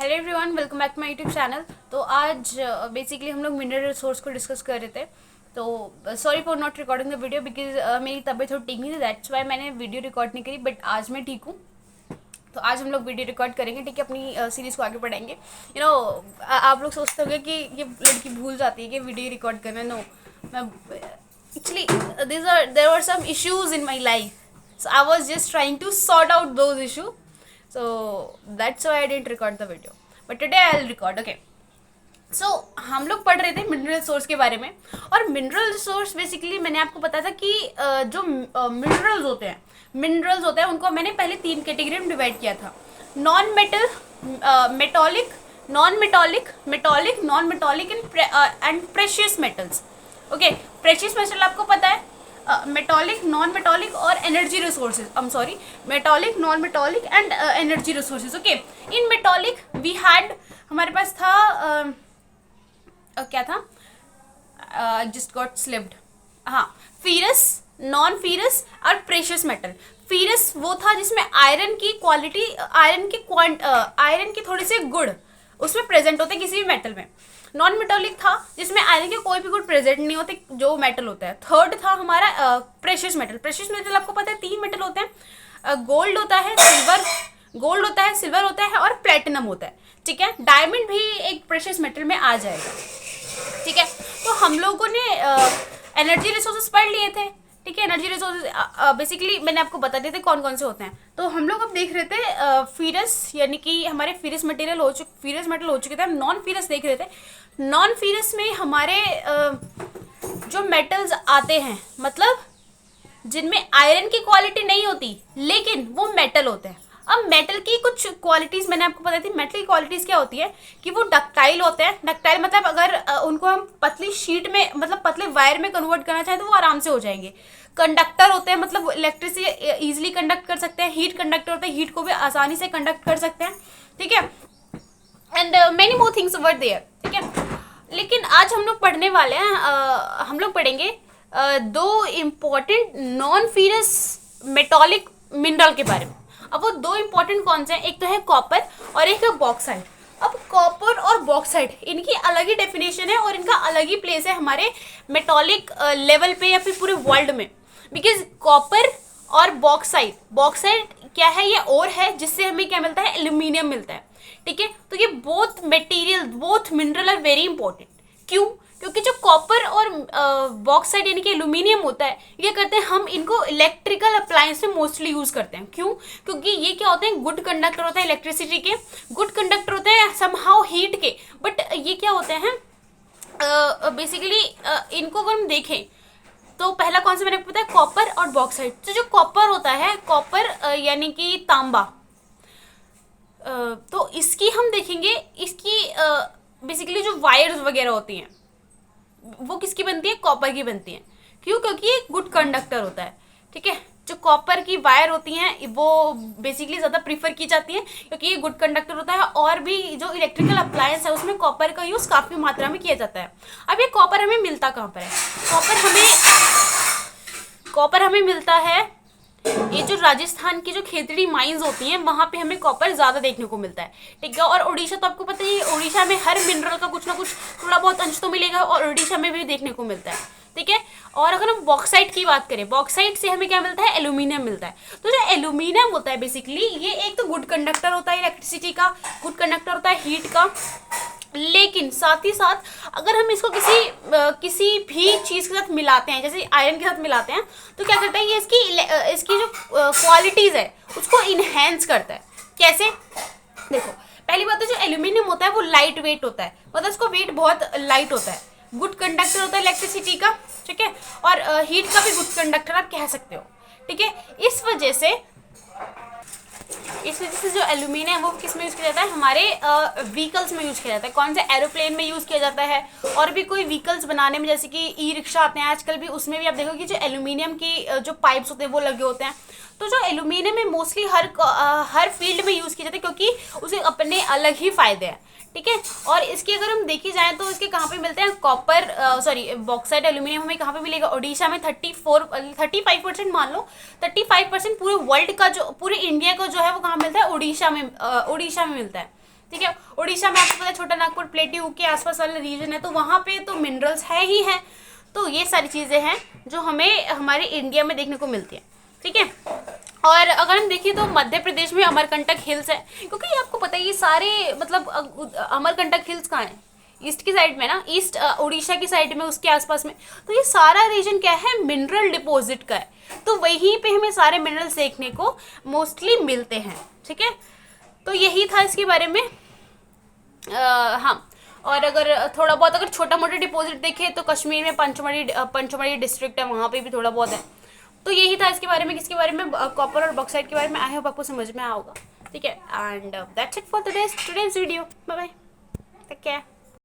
Hello everyone, welcome back to my YouTube channel. तो आज basically हम लोग मिनरल रिसोर्स को डिस्कस कर रहे थे। तो sorry for not recording the video because मेरी तबीयत थोड़ी ठीक नहीं थी, दैट्स वाई मैंने वीडियो रिकॉर्ड नहीं करी। बट आज मैं ठीक हूँ, तो आज हम लोग वीडियो रिकॉर्ड करेंगे, ठीक है। अपनी सीरीज़ को आगे बढ़ाएंगे। आप लोग सोचते होंगे कि ये लड़की भूल जाती है कि वीडियो रिकॉर्ड करना। नो, मैं actually there were some issues in my life, so I was just trying to sort out those issues, so that's why I didn't record the video, but today I'll record. Okay, so हम लोग पढ़ रहे थे mineral resource के बारे में। और mineral resource basically मैंने आपको बताया था कि जो मिनरल्स होते हैं उनको मैंने पहले 3 कैटेगरी में डिवाइड किया था। Non metal, metallic, non metallic, metallic, non metallic and precious metals. Okay, precious metal आपको पता है, मेटॉलिक, नॉन मेटॉलिक और energy resources. I am sorry, metallic, non metallic and energy resources. Okay, in metallic we had, हमारे पास था क्या था, just got slipped, हाँ, फीरस, नॉन फीरस और प्रेशियस मेटल। फीरस वो था जिसमें आयरन की क्वालिटी, आयरन की थोड़ी सी गुण उसमें प्रेजेंट होते किसी भी मेटल में। नॉन मेटॉलिक था जिसमें आयरन के कोई भी गुण प्रेजेंट नहीं होते जो मेटल होता है। थर्ड था हमारा प्रेशियस मेटल। प्रेशियस मेटल आपको पता है 3 मेटल होते हैं, गोल्ड होता है, सिल्वर होता है और प्लेटिनम होता है, ठीक है। डायमंड भी एक प्रेशियस मेटल में आ जाएगा, ठीक है। तो हम लोगों ने एनर्जी रिसोर्सेज पढ़ लिए थे, ठीक है। एनर्जी रिसोर्सेज बेसिकली मैंने आपको बता दिए थे कौन कौन से होते हैं। तो हम लोग अब देख रहे थे फीरस, यानी कि हमारे फीरस मेटल हो चुके थे। हम नॉन फीरस देख रहे थे। नॉन फीरस में हमारे जो मेटल्स आते हैं, मतलब जिनमें आयरन की क्वालिटी नहीं होती लेकिन वो मेटल होते हैं। अब मेटल की कुछ क्वालिटीज़ मैंने आपको बताई थी। मेटल की क्वालिटीज़ क्या होती है कि वो डक्टाइल होते हैं। डक्टाइल मतलब अगर उनको हम पतली शीट में, मतलब पतले वायर में कन्वर्ट करना चाहें तो वो आराम से हो जाएंगे। कंडक्टर होते हैं, मतलब इलेक्ट्रिसिटी ईजिली कंडक्ट कर सकते हैं। हीट कंडक्टर होते हैं, हीट को भी आसानी से कंडक्ट कर सकते हैं, ठीक है। And many more things were there, ठीक है। लेकिन आज हम लोग पढ़ने वाले हैं, हम लोग पढ़ेंगे 2 इम्पॉर्टेंट नॉन फीरस मेटॉलिक मिनरल के बारे में। अब वो 2 इम्पॉर्टेंट कौन से हैं, एक तो है कॉपर और एक है बॉक्साइट। अब कॉपर और बॉक्साइट, इनकी अलग ही डेफिनेशन है और इनका अलग ही प्लेस है हमारे मेटॉलिक लेवल पे या फिर पूरे वर्ल्ड में। बिकॉज कॉपर और बॉक्साइट क्या है, ये और है जिससे हमें क्या मिलता है, एल्यूमिनियम मिलता है, ठीक है। तो ये both mineral are very important. क्यों? क्योंकि जो कॉपर और बॉक्साइट यानी कि एल्यूमिनियम होता है, ये करते हैं हम इनको इलेक्ट्रिकल अप्लायंस में मोस्टली यूज करते हैं। क्यों? क्योंकि ये क्या होते हैं, गुड कंडक्टर होते हैं इलेक्ट्रिसिटी के, गुड कंडक्टर होते हैं समहाउ हीट के। बट ये क्या होते हैं बेसिकली, इनको अगर हम देखें तो पहला कौन सा मैंने पता है, कॉपर और बॉक्साइट। तो जो कॉपर होता है, कॉपर यानी कि तांबा, तो इसकी हम देखेंगे, इसकी बेसिकली जो वायर्स वगैरह होती हैं वो किसकी बनती है, कॉपर की बनती हैं। क्यों? क्योंकि ये गुड कंडक्टर होता है, ठीक है। जो कॉपर की वायर होती हैं वो बेसिकली ज़्यादा प्रीफर की जाती हैं क्योंकि ये गुड कंडक्टर होता है। और भी जो इलेक्ट्रिकल अप्लायंस है उसमें कॉपर का यूज़ काफ़ी मात्रा में किया जाता है। अब ये कॉपर हमें मिलता कहाँ पर है? कॉपर हमें मिलता है, ये जो राजस्थान की जो खेतड़ी माइंस होती हैं वहाँ पे हमें कॉपर ज़्यादा देखने को मिलता है, ठीक है। और उड़ीसा तो आपको पता ही है, उड़ीसा में हर मिनरल का कुछ ना कुछ थोड़ा बहुत अंश तो मिलेगा और उड़ीसा में भी देखने को मिलता है, ठीक है। और अगर हम बॉक्साइट की बात करें, बॉक्साइट से हमें क्या मिलता है, एल्यूमिनियम मिलता है। तो जो एल्यूमिनियम होता है बेसिकली, ये एक तो गुड कंडक्टर होता है इलेक्ट्रिसिटी का, गुड कंडक्टर होता है हीट का। लेकिन साथ ही साथ अगर हम इसको किसी भी चीज़ के साथ मिलाते हैं, जैसे आयरन के साथ मिलाते हैं, तो क्या करता है, ये इसकी जो क्वालिटीज़ है उसको इन्हेंस करता है। कैसे? देखो, पहली बात तो जो एल्यूमिनियम होता है वो लाइट वेट होता है, मतलब उसको वेट बहुत लाइट होता है, गुड कंडक्टर होता है इलेक्ट्रिसिटी का, ठीक है। और हीट का भी गुड कंडक्टर आप कह सकते हो, ठीक है। इस वजह से जो एल्यूमिनियम है वो किस में यूज़ किया जाता है, हमारे व्हीकल्स में यूज़ किया जाता है। कौन से? एरोप्लेन में यूज़ किया जाता है। और भी कोई व्हीकल्स बनाने में, जैसे कि ई रिक्शा आते हैं आजकल भी, उसमें भी आप देखो कि जो एल्यूमिनियम की जो पाइप्स होते हैं वो लगे होते हैं। तो जो एल्यूमिनियम में मोस्टली हर फील्ड में यूज़ किया जाता है क्योंकि उसे अपने अलग ही फ़ायदे हैं, ठीक है। और इसकी अगर हम देखी जाए तो इसके कहाँ पे मिलते हैं, बॉक्साइट एल्यूमिनियम हमें कहाँ पे मिलेगा, ओडिशा में 35% मान लो, 35% पूरे वर्ल्ड का, जो पूरे इंडिया का जो है वो कहाँ मिलता है, ओडिशा में मिलता है, ठीक है। उड़ीसा में आपको पता है छोटा नागपुर प्लेट्यू के आसपास वाला रीजन है, तो वहाँ पे तो मिनरल्स है ही है। तो ये सारी चीज़ें हैं जो हमें हमारे इंडिया में देखने को मिलती है, ठीक है। और अगर हम देखिए तो मध्य प्रदेश में अमरकंटक हिल्स है, क्योंकि आपको पता है ये सारे मतलब अमरकंटक हिल्स कहाँ है, ईस्ट की साइड में ना, ईस्ट उड़ीसा की साइड में, उसके आसपास में। तो ये सारा रीजन क्या है, मिनरल डिपॉजिट का है, तो वहीं पे हमें सारे मिनरल्स देखने को मोस्टली मिलते हैं, ठीक है। तो यही था इसके बारे में। हाँ, और अगर थोड़ा बहुत अगर छोटा मोटा डिपॉजिट देखें तो कश्मीर में पंचमढ़ी डिस्ट्रिक्ट है, वहाँ पे भी थोड़ा बहुत है। तो यही था इसके बारे में, किसके बारे में, कॉपर और बॉक्साइट के बारे में। आई होप आपको समझ में आया होगा, ठीक है। And that's it for today's video. Bye bye, take care.